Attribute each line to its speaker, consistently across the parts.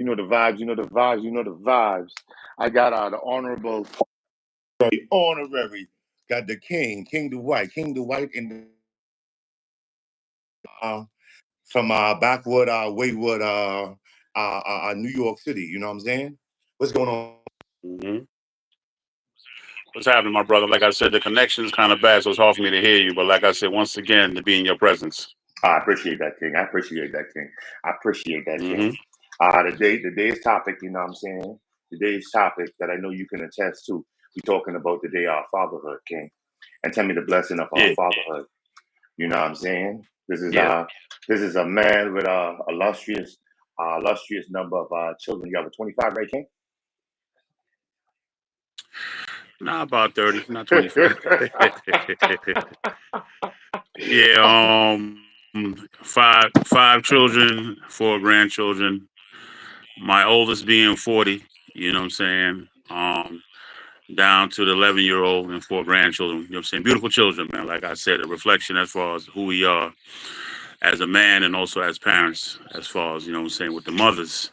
Speaker 1: You know the vibes. You know the vibes. You know the vibes. I got the honorable, the honorary, got the King Dwight, in uh, from backwood, Waywood, New York City. You know what I'm saying? What's going on?
Speaker 2: Hmm. What's happening, my brother? Like I said, the connection is kind of bad, so it's hard for me to hear you. But like I said, once again, to be in your presence.
Speaker 1: I appreciate that, King. I appreciate that, King. I appreciate that, King.
Speaker 2: Hmm.
Speaker 1: Today's topic, you know what I'm saying? Today's topic that I know you can attest to. We're talking about today our fatherhood, King. And tell me the blessing of our
Speaker 2: Yeah,
Speaker 1: fatherhood. You know what I'm saying?
Speaker 2: yeah.
Speaker 1: This is a man with a illustrious number of children. You have a 25, right, King?
Speaker 2: Not about 30, not 25. Yeah, five children, four grandchildren. My oldest being 40. You know what I'm saying? Down to the 11-year-old and four grandchildren. You know what I'm saying? Beautiful children, man. Like I said, a reflection as far as who we are as a man and also as parents, as far as, you know what I'm saying, with the mothers,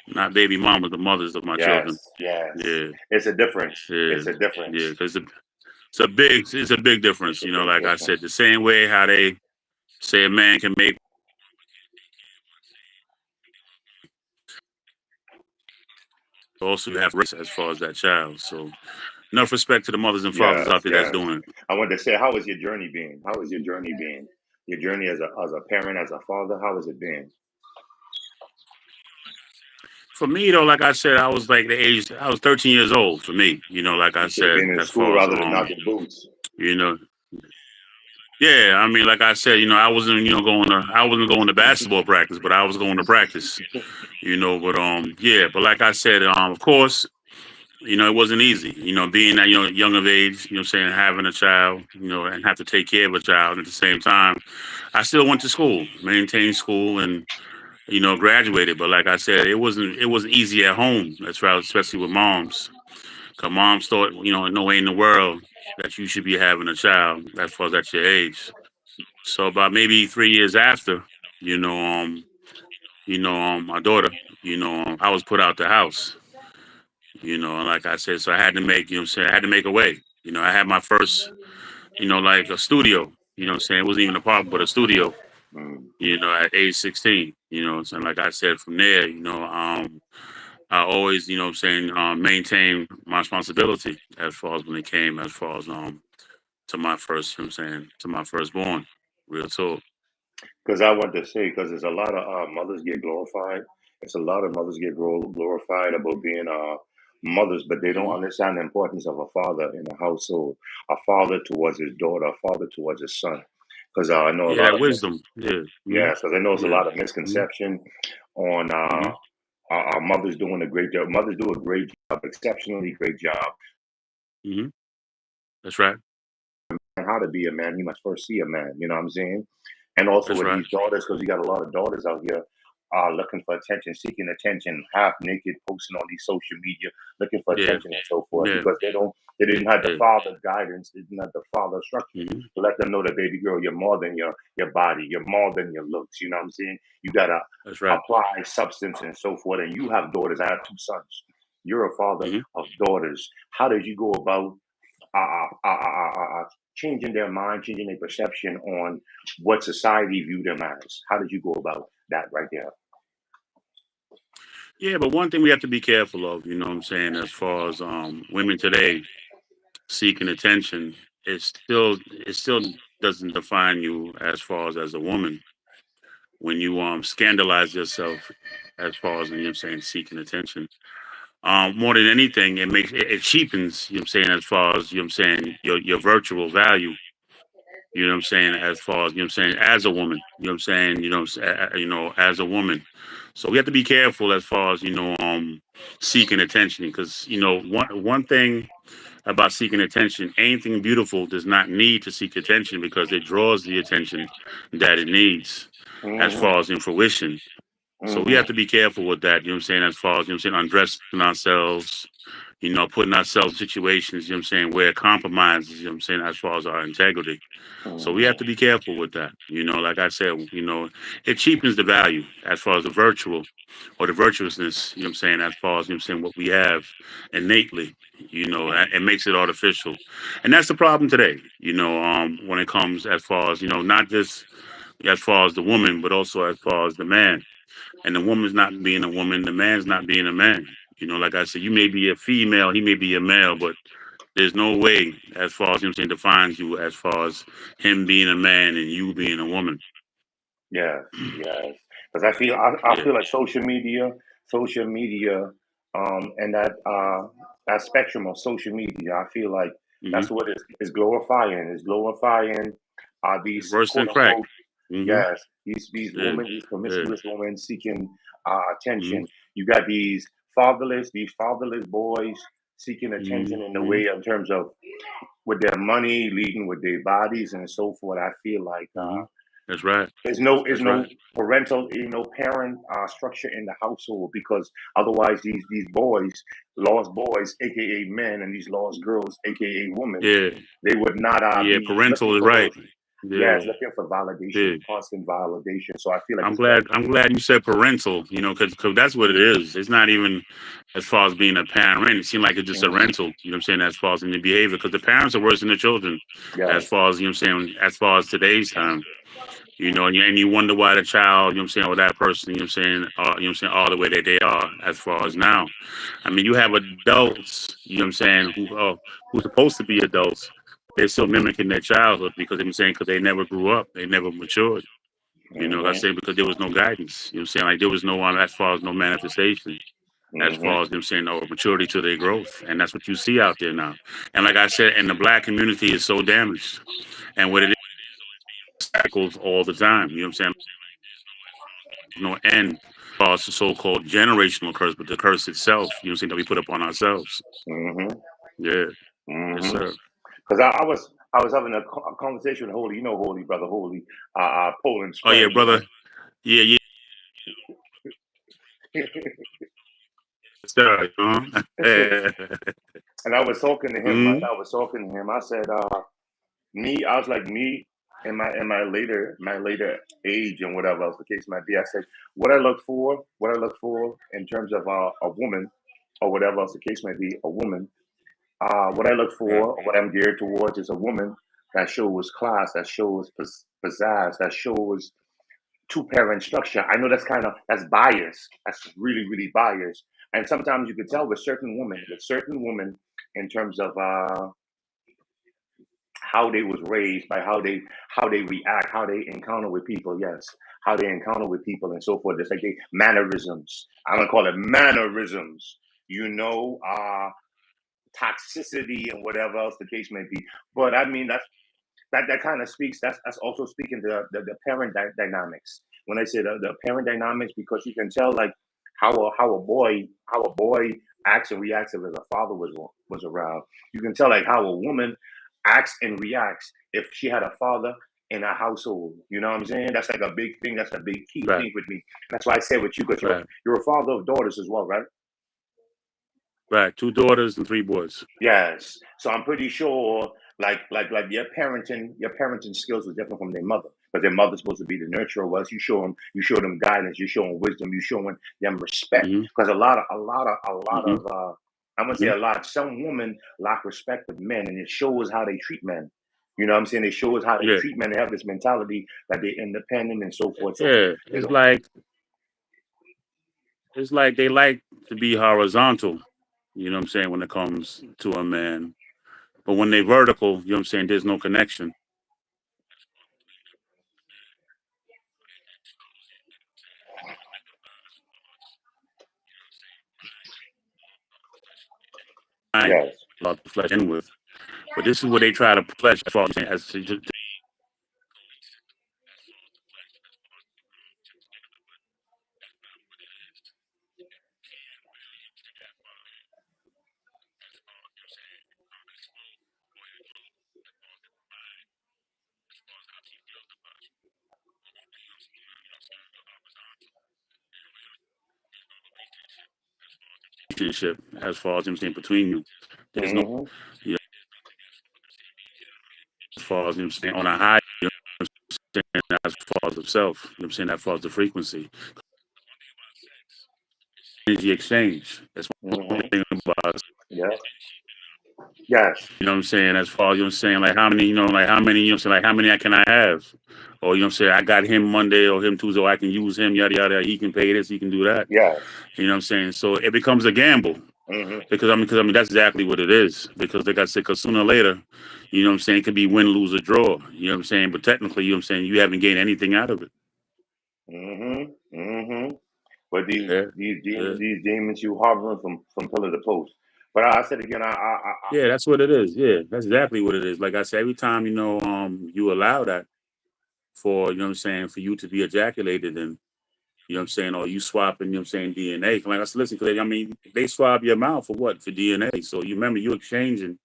Speaker 2: not baby mamas, the mothers of my children.
Speaker 1: Yes, yes.
Speaker 2: Yeah,
Speaker 1: It's a difference.
Speaker 2: yeah,
Speaker 1: It's a
Speaker 2: yeah.
Speaker 1: difference.
Speaker 2: Because it's a big
Speaker 1: It's
Speaker 2: difference.
Speaker 1: a
Speaker 2: You know,
Speaker 1: big
Speaker 2: like I said,
Speaker 1: difference.
Speaker 2: the same way how they say a man can make also you have race as far as that child. So enough respect to the mothers and fathers
Speaker 1: Yes,
Speaker 2: out there that's
Speaker 1: yes.
Speaker 2: doing it.
Speaker 1: I wanted to say, how has your journey been? How has your journey been? Your journey as a parent, as a father, how has it been?
Speaker 2: For me though, like I said, I was like the age I was 13 years old for me. You know, like I
Speaker 1: You should have
Speaker 2: said,
Speaker 1: been in
Speaker 2: as
Speaker 1: school
Speaker 2: far as
Speaker 1: rather than knocking boots.
Speaker 2: you know, yeah. I mean, like I said, I wasn't going to basketball practice, but I was going to practice. You know, but yeah. But like I said, of course, it wasn't easy. Being that young of age, what I'm saying, having a child, and have to take care of a child at the same time. I still went to school, maintained school, and graduated. But like I said, it wasn't easy at home as well, especially with moms. Cause moms thought, no way in the world that you should be having a child as far as at your age. So about maybe 3 years after, you know, my daughter, I was put out the house. And like I said, so I had to make, what I'm saying, I had to make a way. I had my first, like a studio. What I'm saying, it wasn't even an apartment, but a studio.
Speaker 1: Mm.
Speaker 2: At age 16. What I'm saying, like I said, from there, I always, what I'm saying, maintain my responsibility as far as when it came, as far as to my first, what I'm saying, to my firstborn. Real talk.
Speaker 1: Because I want to say, because there's a lot of mothers get glorified. It's a lot of mothers get glorified about being mothers, but they don't
Speaker 2: Hmm.
Speaker 1: understand the importance of a father in a household, a father towards his daughter, a father towards his son. Because I know a
Speaker 2: Yeah,
Speaker 1: lot
Speaker 2: that
Speaker 1: of
Speaker 2: wisdom. Yeah. Hmm.
Speaker 1: yeah, because I know it's a
Speaker 2: Yeah.
Speaker 1: lot of
Speaker 2: Hmm.
Speaker 1: misconception on
Speaker 2: Hmm.
Speaker 1: our mothers doing a great job. Mothers do a great job, exceptionally great job.
Speaker 2: Hmm. That's right.
Speaker 1: And how to be a man, he must first see a man. You know what I'm saying? And also
Speaker 2: That's
Speaker 1: with
Speaker 2: right.
Speaker 1: these daughters, because you got a lot of daughters out here looking for attention, seeking attention, half naked, posting on these social media, looking for
Speaker 2: Yeah.
Speaker 1: attention and so forth,
Speaker 2: Yeah.
Speaker 1: because they didn't have the
Speaker 2: Yeah.
Speaker 1: father guidance, they didn't have the father structure
Speaker 2: Hmm.
Speaker 1: to let them know that baby girl, you're more than your body, you're more than your looks. You know what I'm saying? You gotta
Speaker 2: That's right.
Speaker 1: apply substance and so forth. And you have daughters. I have two sons. You're a father
Speaker 2: Hmm.
Speaker 1: of daughters. How did you go about changing their mind, changing their perception on what society viewed them as? How did you go about that right there?
Speaker 2: Yeah, but one thing we have to be careful of, what I'm saying, as far as women today seeking attention, it still doesn't define you as far as a woman when you scandalize yourself as far as what I'm saying seeking attention. More than anything, it cheapens, what I'm saying, as far as what I'm saying, your virtual value. What I'm saying, as far as what I'm saying, as a woman. What I'm saying, as a woman. So we have to be careful as far as seeking attention, because one thing about seeking attention, anything beautiful does not need to seek attention because it draws the attention that it needs as
Speaker 1: Hmm.
Speaker 2: far as in fruition. So we
Speaker 1: Hmm.
Speaker 2: have to be careful with that, what I'm saying, as far as, what I'm saying, undressing ourselves, putting ourselves in situations, you know what I'm saying, where compromises, you know what I'm saying, as far as our integrity. So we have to
Speaker 1: Mhm.
Speaker 2: be careful with that. Like I said, it cheapens the value as far as the virtual or the virtuousness, you know what I'm saying, as far as, you know what I'm saying, what we have innately, it makes it artificial. And that's the problem today, when it comes as far as, not just as far as the woman, but also as far as the man. And the woman's not being a woman, the man's not being a man. Like I said, you may be a female, he may be a male, but there's no way as far as, you know what I'm saying, defines you as far as him being a man and you being a woman.
Speaker 1: Yes, yes. Because I
Speaker 2: Yeah.
Speaker 1: feel like social media, and that spectrum of social media, I feel like
Speaker 2: Hmm.
Speaker 1: that's what is glorifying. Is glorifying
Speaker 2: It's
Speaker 1: these
Speaker 2: worse than
Speaker 1: quote
Speaker 2: crack.
Speaker 1: unquote,
Speaker 2: Hmm.
Speaker 1: yes, these
Speaker 2: Yeah.
Speaker 1: women, these
Speaker 2: Yeah.
Speaker 1: promiscuous women seeking
Speaker 2: Hmm.
Speaker 1: attention. You got these fatherless boys seeking attention in the
Speaker 2: Hmm.
Speaker 1: way in terms of with their money, leading with their bodies and so forth. I feel like
Speaker 2: Hmm. That's right.
Speaker 1: there's
Speaker 2: That's
Speaker 1: no
Speaker 2: right.
Speaker 1: parental, parent structure in the household because otherwise these boys, lost boys, aka men, and these lost girls, aka women,
Speaker 2: Yeah.
Speaker 1: they would not
Speaker 2: Yeah.
Speaker 1: be looking
Speaker 2: Parental is
Speaker 1: for
Speaker 2: right.
Speaker 1: those. Yes,
Speaker 2: Yeah.
Speaker 1: looking for validation,
Speaker 2: Big.
Speaker 1: constant validation. So I feel like
Speaker 2: I'm
Speaker 1: it's better.
Speaker 2: glad. I'm glad you said parental. Because that's what it is. It's not even as far as being a parent. It seems like it's just a
Speaker 1: Mhm.
Speaker 2: rental. You know what I'm saying? As far as in the behavior, because the parents are worse than the children. As
Speaker 1: Yes.
Speaker 2: far as, you know what I'm saying, as far as today's time. And you wonder why the child, you know what I'm saying, or that person, you know what I'm saying, all the way that they are as far as now. I mean, you have adults, you know what I'm saying, who's supposed to be adults. They're still mimicking their childhood because I'm saying because they never grew up, they never matured. I
Speaker 1: Hmm.
Speaker 2: say because there was no guidance. You know what I'm saying? Like there was no as far as no manifestation, as
Speaker 1: Hmm.
Speaker 2: far as them saying or maturity to their growth. And that's what you see out there now. And like I said, and the black community is so damaged. And what it is cycles all the time. You know what I'm saying? No end as far as the so-called generational curse, but the curse itself, you know what I'm saying, that we put upon ourselves.
Speaker 1: Hmm.
Speaker 2: Yeah. Yes,
Speaker 1: Hmm.
Speaker 2: sir.
Speaker 1: Because I was having a conversation with Holy, Holy brother Holy, Poland
Speaker 2: Oh yeah,
Speaker 1: Spring,
Speaker 2: brother. Yeah, yeah, sir. Yeah.
Speaker 1: and I was talking to him, right?
Speaker 2: Mm-hmm.
Speaker 1: I was talking to him. I said, I was like me in my later age and whatever else the case might be. I said, what I look for in terms of a woman or whatever else the case might be, a woman. What I look
Speaker 2: Right.
Speaker 1: for, or what I'm geared towards, is a woman that shows class, that shows pizzazz, that shows two-parent structure. I know that's biased. That's really really biased. And sometimes you can tell with certain women, in terms of how they was raised, by how they react, how they encounter with people. Yes, how they encounter with people and so forth. It's like they mannerisms. I'm gonna call it mannerisms. Toxicity and whatever else the case may be. But I mean, that kind of speaks. That's also speaking to the parent dynamics. When I say the parent dynamics, because you can tell like how a boy acts and reacts if his father was around. You can tell like how a woman acts and reacts if she had a father in a household. You know what I'm saying? That's like a big thing. That's a big key
Speaker 2: Right.
Speaker 1: thing with me. That's why I say with you, because you're
Speaker 2: Right.
Speaker 1: you're a father of daughters as well, right?
Speaker 2: Right. Two daughters and three boys.
Speaker 1: Yes. So I'm pretty sure, like your parenting skills are different from their mother, because their mother's supposed to be the nurturer. Was you show them guidance, you show them wisdom, you showing them respect.
Speaker 2: Mm-hmm.
Speaker 1: Because a lot of
Speaker 2: Mm-hmm.
Speaker 1: I'm gonna say
Speaker 2: Mm-hmm.
Speaker 1: a lot. Some women lack respect of men, and it shows how they treat men. You know what I'm saying? It shows how they
Speaker 2: Yeah.
Speaker 1: treat men. They have this mentality that they're independent and so forth. So
Speaker 2: Yeah.
Speaker 1: they
Speaker 2: It's
Speaker 1: don't.
Speaker 2: like they like to be horizontal, you know what I'm saying, when it comes to a man. But when they vertical, you know what I'm saying, there's no connection. I
Speaker 1: Yes.
Speaker 2: love the flesh in with. But this is what they try to flesh as far as relationship as far as I'm saying between you. There's no,
Speaker 1: Mm-hmm.
Speaker 2: you know, as far as I'm saying on a high, saying as far as the self. I'm saying as far as the frequency, energy exchange. That's one
Speaker 1: Mm-hmm.
Speaker 2: thing about
Speaker 1: Yeah. Yes.
Speaker 2: you know what I'm saying, as far as you know what I'm saying, like how many, like how many, you know what I'm saying, like how many can I have? Or you know what I'm saying, I got him Monday or him Tuesday, or I can use him, yada yada, he can pay this, he can do that.
Speaker 1: Yes.
Speaker 2: You know what I'm saying? So it becomes a gamble.
Speaker 1: Mm-hmm.
Speaker 2: Because I mean that's exactly what it is. Because like I said, because sooner or later, you know what I'm saying, it could be win, lose, or draw. You know what I'm saying? But technically, you know what I'm saying, you haven't gained anything out of it.
Speaker 1: Mm-hmm. Mm-hmm. But these
Speaker 2: Yeah.
Speaker 1: these
Speaker 2: Yeah.
Speaker 1: demons, these demons, you hovering from pillar to post. But I said again,
Speaker 2: Yeah, that's what it is. Yeah, that's exactly what it is. Like I said, every time, you allow that for, you know what I'm saying, for you to be ejaculated and you know what I'm saying, or you swapping, you know what I'm saying, DNA. Like I said, listen, 'cause I mean, they swab your mouth for what? For DNA. So you remember you exchanging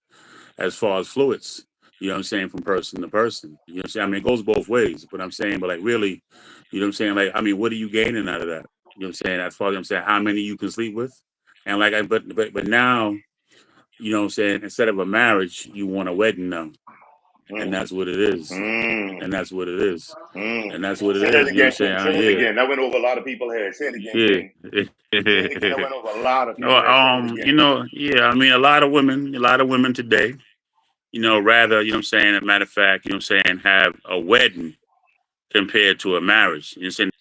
Speaker 2: as far as fluids, you know what I'm saying, from person to person. You know what I'm saying? I mean, it goes both ways, but I'm saying, but like really, you know what I'm saying? Like, I mean, what are you gaining out of that? You know what I'm saying? As far as I'm saying, how many you can sleep with? And like but now, you know what I'm saying, instead of a marriage, you want a wedding now. And
Speaker 1: mm,
Speaker 2: that's what it is.
Speaker 1: mm,
Speaker 2: And that's what it is.
Speaker 1: mm.
Speaker 2: And that's what it
Speaker 1: Say that
Speaker 2: is. You know what I'm
Speaker 1: again,
Speaker 2: saying?
Speaker 1: King. Say it
Speaker 2: Yeah.
Speaker 1: again. That went over a lot of people's heads. Say it again,
Speaker 2: Yeah.
Speaker 1: King. Say it again. That went over a lot of
Speaker 2: No,
Speaker 1: people's heads. Say it again.
Speaker 2: yeah, I mean a lot of women today, rather, you know what I'm saying, as a matter of fact, you know what I'm saying, have a wedding compared to a marriage. You know what I'm saying?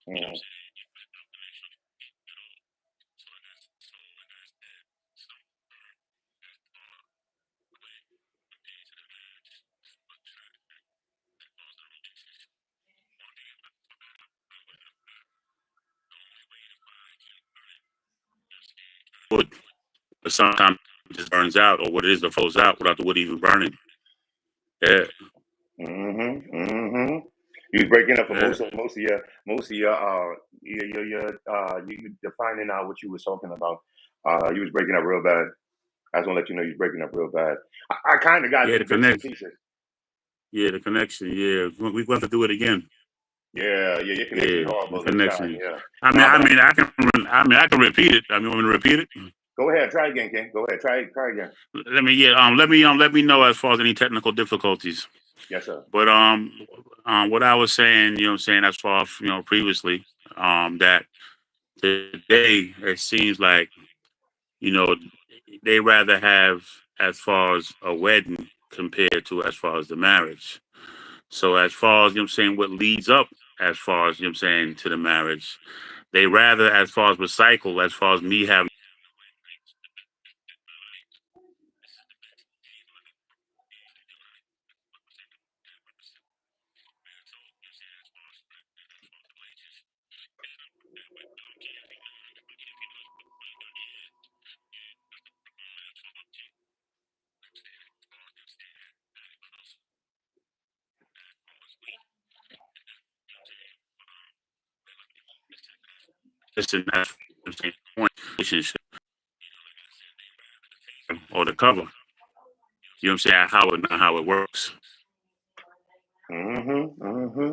Speaker 1: Mm,
Speaker 2: Wood, but sometimes it just burns out, or what it is that flows out without the wood even burning. Yeah,
Speaker 1: mm-hmm. Mm-hmm. You was breaking up for
Speaker 2: yeah.
Speaker 1: you defining out what you was talking about. You was breaking up real bad. I just want to let you know you was breaking up real bad. I kind of got
Speaker 2: Yeah, the
Speaker 1: bits and
Speaker 2: connection.
Speaker 1: pieces.
Speaker 2: Yeah, the connection. Yeah, we have to do it again.
Speaker 1: Yeah, yeah, your connection
Speaker 2: Yeah, the
Speaker 1: horrible this time.
Speaker 2: connection.
Speaker 1: Yeah.
Speaker 2: I mean,
Speaker 1: Nah,
Speaker 2: I
Speaker 1: but
Speaker 2: mean, I can repeat it. I mean, want me to repeat it?
Speaker 1: go ahead, try again, King. Go ahead, try again.
Speaker 2: Let me know as far as any technical difficulties.
Speaker 1: Yes, sir.
Speaker 2: But what I was saying, you know, what I'm saying as far as previously, that today it seems like you know they rather have as far as a wedding compared to as far as the marriage. So as far as what I'm saying, what leads up as far as I'm saying to the marriage, they rather as far as recycle, as far as me having this and that I'm saying, point relationship or the cover. You know what I'm saying? How it works.
Speaker 1: Mm-hmm. Mm-hmm.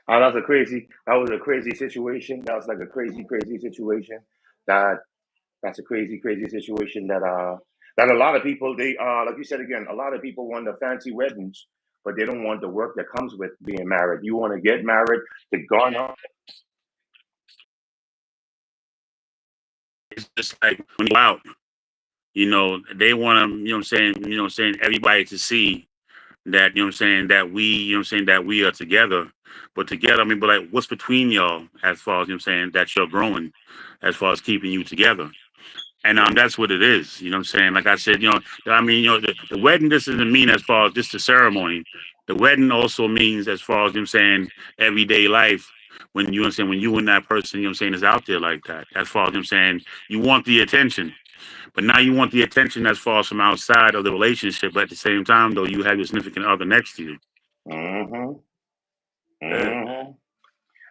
Speaker 1: Oh, that was a crazy situation. That was like a crazy situation. That that's a crazy situation that a lot of people they like you said again, a lot of people want the fancy weddings, but they don't want the work that comes with being married. You want to get married to garner.
Speaker 2: It's just like when you go out, they want to, what I'm saying, everybody to see that, what I'm saying, that what I'm saying, that we are together. But together, I mean, but like, what's between y'all as far as, what I'm saying, that you're growing, as far as keeping you together. And that's what it is. You know what I'm saying? Like I said, I mean, the wedding just doesn't mean as far as just the ceremony. The wedding also means as far as, I'm saying, everyday life. When you know what I'm saying, when you and that person, you know what I'm saying, is out there like that. As far as I'm saying, you want the attention. But now you want the attention as far as from outside of the relationship. But at the same time, though, you have your significant other next to you.
Speaker 1: Mm-hmm.
Speaker 2: Yeah.
Speaker 1: Mm-hmm.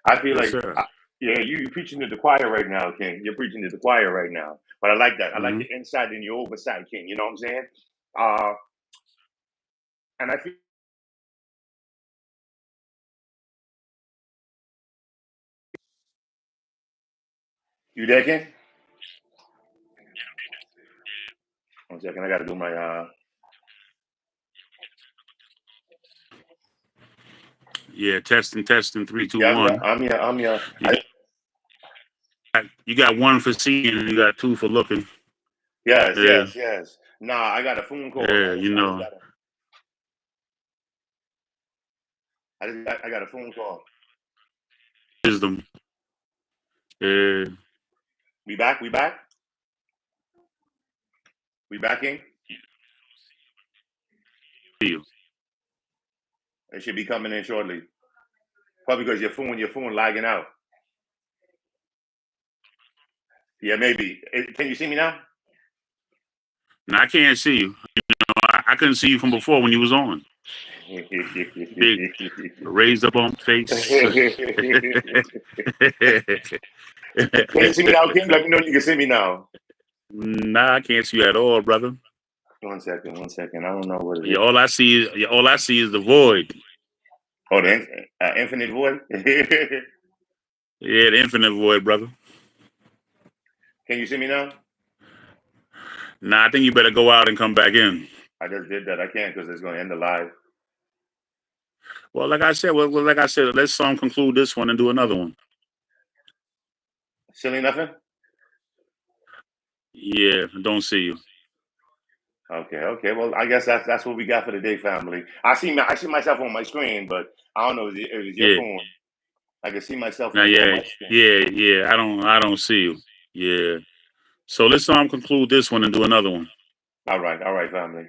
Speaker 1: I feel
Speaker 2: Yes,
Speaker 1: like,
Speaker 2: sir.
Speaker 1: yeah, you're preaching to the choir right now, King. You're preaching to the choir right now. But I like that. I like
Speaker 2: Hmm.
Speaker 1: the inside and your oversight, King. You know what I'm saying? Uh, and I feel you there, King? 1 second. I got to do my.
Speaker 2: Yeah, testing, three, two,
Speaker 1: Yeah, I'm here.
Speaker 2: one.
Speaker 1: I'm here. I'm here.
Speaker 2: You got one for seeing and you got two for looking.
Speaker 1: Yes,
Speaker 2: Yeah,
Speaker 1: yes, yes. Nah, I got a phone call.
Speaker 2: yeah, you
Speaker 1: I just
Speaker 2: know,
Speaker 1: got a. I got a phone call.
Speaker 2: wisdom. Yeah,
Speaker 1: We back. We back. We back in.
Speaker 2: you.
Speaker 1: It should be coming in shortly. Probably because your phone lagging out. Yeah, maybe. Can you see me now?
Speaker 2: Now I can't see you. I couldn't see you from before when you was on. Big raised up on face.
Speaker 1: Can you see me now, King? Let me know you can see me now.
Speaker 2: Nah, I can't see you at all, brother.
Speaker 1: 1 second. 1 second. I don't know what it
Speaker 2: Yeah,
Speaker 1: is.
Speaker 2: all I see is the void.
Speaker 1: Oh, the infinite void.
Speaker 2: Yeah, the infinite void, brother.
Speaker 1: Can you see me now?
Speaker 2: Nah, I think you better go out and come back in.
Speaker 1: I just did that. I can't because it's going to end the live.
Speaker 2: Well, like I said, let's conclude this one and do another one.
Speaker 1: Silly nothing.
Speaker 2: Yeah, I don't see you.
Speaker 1: Okay. Okay. Well, I guess that's what we got for the day, family. I see myself on my screen, but I don't know if it's your
Speaker 2: Yeah.
Speaker 1: phone. I can see myself
Speaker 2: Now,
Speaker 1: on
Speaker 2: yeah,
Speaker 1: my screen.
Speaker 2: yeah. I don't see you. Yeah. So let's conclude this one and do another one.
Speaker 1: All right, family.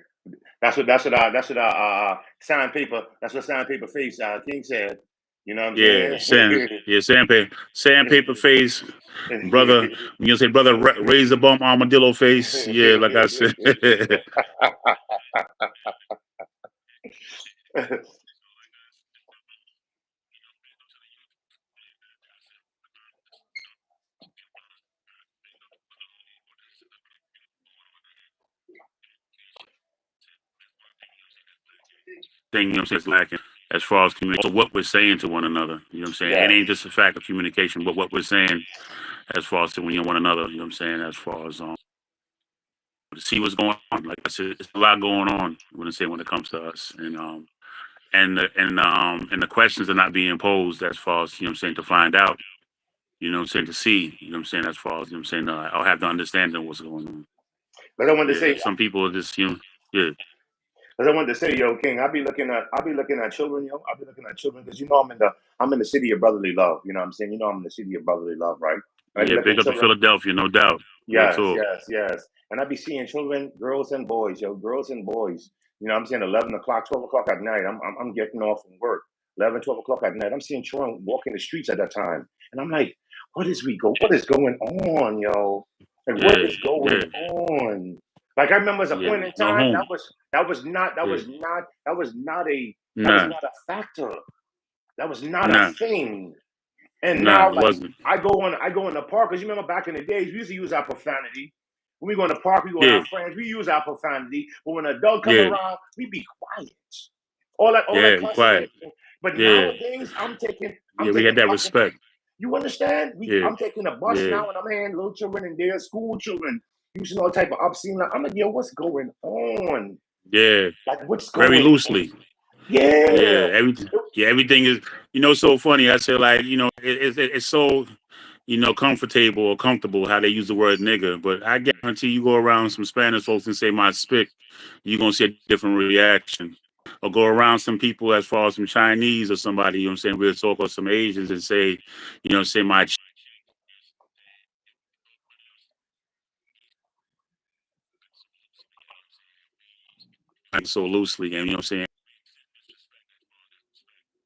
Speaker 1: Sandpaper. That's what sandpaper face King said. You know what I'm
Speaker 2: Yeah,
Speaker 1: saying?
Speaker 2: sandpaper face, brother. When you say brother, raise the bump armadillo face. Yeah, like I said. Thing, you know what I'm saying, is lacking as far as communication. So what we're saying to one another, you know what I'm saying? It
Speaker 1: Yes.
Speaker 2: ain't just a fact of communication, but what we're saying as far as to one another, you know what I'm saying, as far as to see what's going on. Like I said, it's a lot going on when it comes to us. And the questions are not being posed as far as, you know what I'm saying, to find out, you know what I'm saying, to see, you know what I'm saying, as far as, you know what I'm saying, I'll have the understanding of what's going on.
Speaker 1: But I wanted to
Speaker 2: Yeah.
Speaker 1: say,
Speaker 2: Some people are just, yeah.
Speaker 1: Because I wanted to say, yo, King, I'll be looking at children, yo. I'll be looking at children because I'm in the city of brotherly love. You know what I'm saying? I'm in the city of brotherly love, right? And I be
Speaker 2: Yeah,
Speaker 1: looking
Speaker 2: big
Speaker 1: at
Speaker 2: up to
Speaker 1: children.
Speaker 2: Philadelphia, no doubt. Real
Speaker 1: Yes,
Speaker 2: talk.
Speaker 1: yes, yes. And I be seeing children, girls and boys, yo, girls and boys. You know what I'm saying? 11 o'clock, 12 o'clock at night. I'm getting off from work. 11, 12 o'clock at night. I'm seeing children walking the streets at that time. And I'm like, what is going on, yo? Like, what
Speaker 2: Yeah,
Speaker 1: is going
Speaker 2: yeah,
Speaker 1: on? Like, I remember as a
Speaker 2: yeah.
Speaker 1: point in
Speaker 2: No
Speaker 1: time,
Speaker 2: home. Yeah.
Speaker 1: that was
Speaker 2: Nah,
Speaker 1: not a factor. That was not a
Speaker 2: nah,
Speaker 1: thing. And
Speaker 2: nah,
Speaker 1: now,
Speaker 2: it
Speaker 1: like,
Speaker 2: wasn't.
Speaker 1: I go in the park because you remember back in the days, we used to use our profanity. When we go in the park, we go with
Speaker 2: Yeah,
Speaker 1: our friends, we use our profanity. But when an adult come
Speaker 2: yeah,
Speaker 1: around, we be quiet. All that
Speaker 2: yeah, be
Speaker 1: cussing.
Speaker 2: quiet.
Speaker 1: But
Speaker 2: Yeah,
Speaker 1: nowadays, I'm
Speaker 2: yeah, we had
Speaker 1: taking
Speaker 2: that
Speaker 1: fucking.
Speaker 2: respect.
Speaker 1: You understand?
Speaker 2: Yeah,
Speaker 1: I'm taking a bus
Speaker 2: yeah,
Speaker 1: now, and I'm hearing little children and their school children using all type of obscene. I'm like, yo, what's going on?
Speaker 2: yeah.
Speaker 1: Like, what's
Speaker 2: Very
Speaker 1: going on?
Speaker 2: loosely.
Speaker 1: Yeah.
Speaker 2: Yeah, everything is. So funny. I say like, it's so, comfortable or comfortable how they use the word nigga. But I guarantee you go around some Spanish folks and say my spick, you're gonna see a different reaction. Or go around some people as far as some Chinese or somebody, you know what I'm saying, real talk, or some Asians and say, say my so loosely, and you know what I'm saying.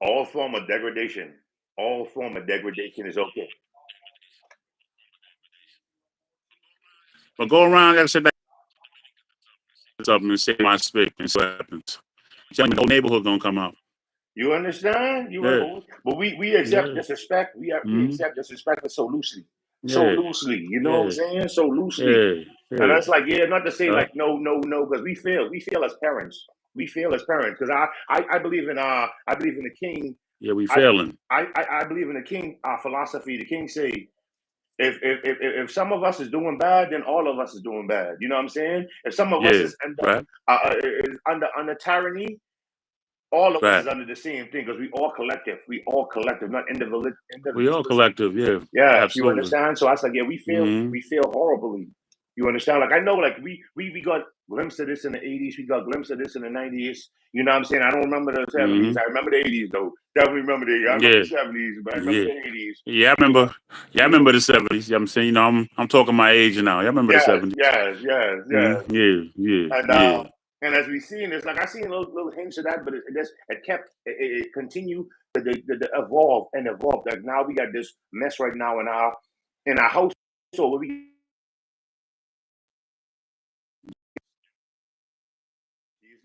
Speaker 1: All form of degradation. All form of degradation is okay.
Speaker 2: But go around, like I said, up and say my speak and see what happens. Tell me the whole neighborhood gonna come out.
Speaker 1: You understand?
Speaker 2: Yeah.
Speaker 1: But we accept
Speaker 2: Yeah.
Speaker 1: disrespect. We accept disrespect so loosely. So
Speaker 2: Yeah.
Speaker 1: loosely. You know what I'm
Speaker 2: Yeah.
Speaker 1: saying? So loosely.
Speaker 2: Yeah.
Speaker 1: And
Speaker 2: Yeah.
Speaker 1: that's like, yeah, not to say
Speaker 2: Yeah.
Speaker 1: like no, because we feel as parents. We feel as parents. Because I believe in the king.
Speaker 2: Yeah, we
Speaker 1: I
Speaker 2: failing.
Speaker 1: I believe in the king philosophy. The king say if some of us is doing bad, then all of us is doing bad. You know what I'm saying? If some of us
Speaker 2: Yeah.
Speaker 1: is
Speaker 2: Right.
Speaker 1: under tyranny, all of us
Speaker 2: Right.
Speaker 1: is under the same thing because we all collective. We all collective, not individual.
Speaker 2: We all
Speaker 1: Individualism.
Speaker 2: collective. Yeah.
Speaker 1: Yeah, you
Speaker 2: Absolutely.
Speaker 1: understand. So I was like, yeah,
Speaker 2: Mm-hmm.
Speaker 1: we feel horribly. You understand? Like I know, like we got glimpse of this in the '80s. We got glimpse of this in the '90s. You know what I'm saying? I don't remember the '70s.
Speaker 2: Mm-hmm.
Speaker 1: I remember the '80s though. Definitely remember I remember
Speaker 2: Yeah.
Speaker 1: the '70s, but I remember
Speaker 2: Yeah.
Speaker 1: the '80s.
Speaker 2: Yeah, I
Speaker 1: You know?
Speaker 2: remember. Yeah, I remember the '70s. Yeah, I'm saying, you know, I'm talking my age now. Yeah, I remember the
Speaker 1: Yes,
Speaker 2: '70s.
Speaker 1: yes.
Speaker 2: Yeah. Yeah.
Speaker 1: And
Speaker 2: Yeah.
Speaker 1: and as we seen, it's like I seen little hints of that, but it continued to evolve and evolve. Like now we got this mess right now in our household where we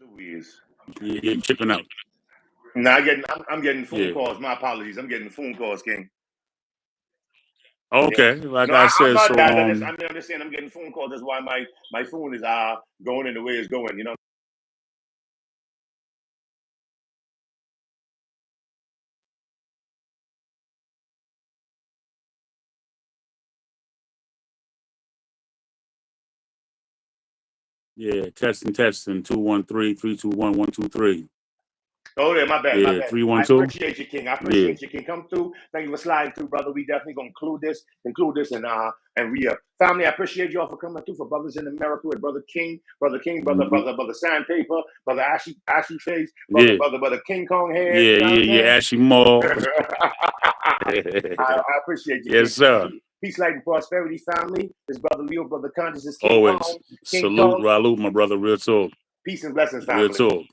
Speaker 1: Louise.
Speaker 2: Yeah. You're chipping out.
Speaker 1: Now I'm getting phone
Speaker 2: Yeah.
Speaker 1: calls. My apologies. I'm getting phone calls, King. Yeah.
Speaker 2: Okay. Like
Speaker 1: No,
Speaker 2: I
Speaker 1: I'm
Speaker 2: said,
Speaker 1: not
Speaker 2: so
Speaker 1: that. I understand. I'm getting phone calls. That's why my phone is going in the way it's going. You know.
Speaker 2: yeah, testing 213-321-123.
Speaker 1: Oh, yeah, my bad.
Speaker 2: Yeah,
Speaker 1: I
Speaker 2: 312.
Speaker 1: appreciate you, King. I
Speaker 2: Yeah.
Speaker 1: appreciate you, King. Come through. Thank you for sliding through, brother. We definitely gonna conclude this, and we family. I appreciate you all for coming through for Brothers in America with Brother King,
Speaker 2: Mm-hmm.
Speaker 1: brother Sandpaper, brother Ashy Face,
Speaker 2: Yeah.
Speaker 1: brother King Kong Head.
Speaker 2: Yeah.
Speaker 1: You know what I'm
Speaker 2: Yeah.
Speaker 1: saying?
Speaker 2: Ashy Mall.
Speaker 1: I appreciate you,
Speaker 2: Yes,
Speaker 1: King.
Speaker 2: sir.
Speaker 1: Peace, light, and prosperity, family. This brother Leo, brother Conscious, is King
Speaker 2: Always
Speaker 1: Kong. King
Speaker 2: salute,
Speaker 1: Kong.
Speaker 2: Ralu, my brother. Real talk.
Speaker 1: Peace and blessings,
Speaker 2: Real
Speaker 1: family.
Speaker 2: talk.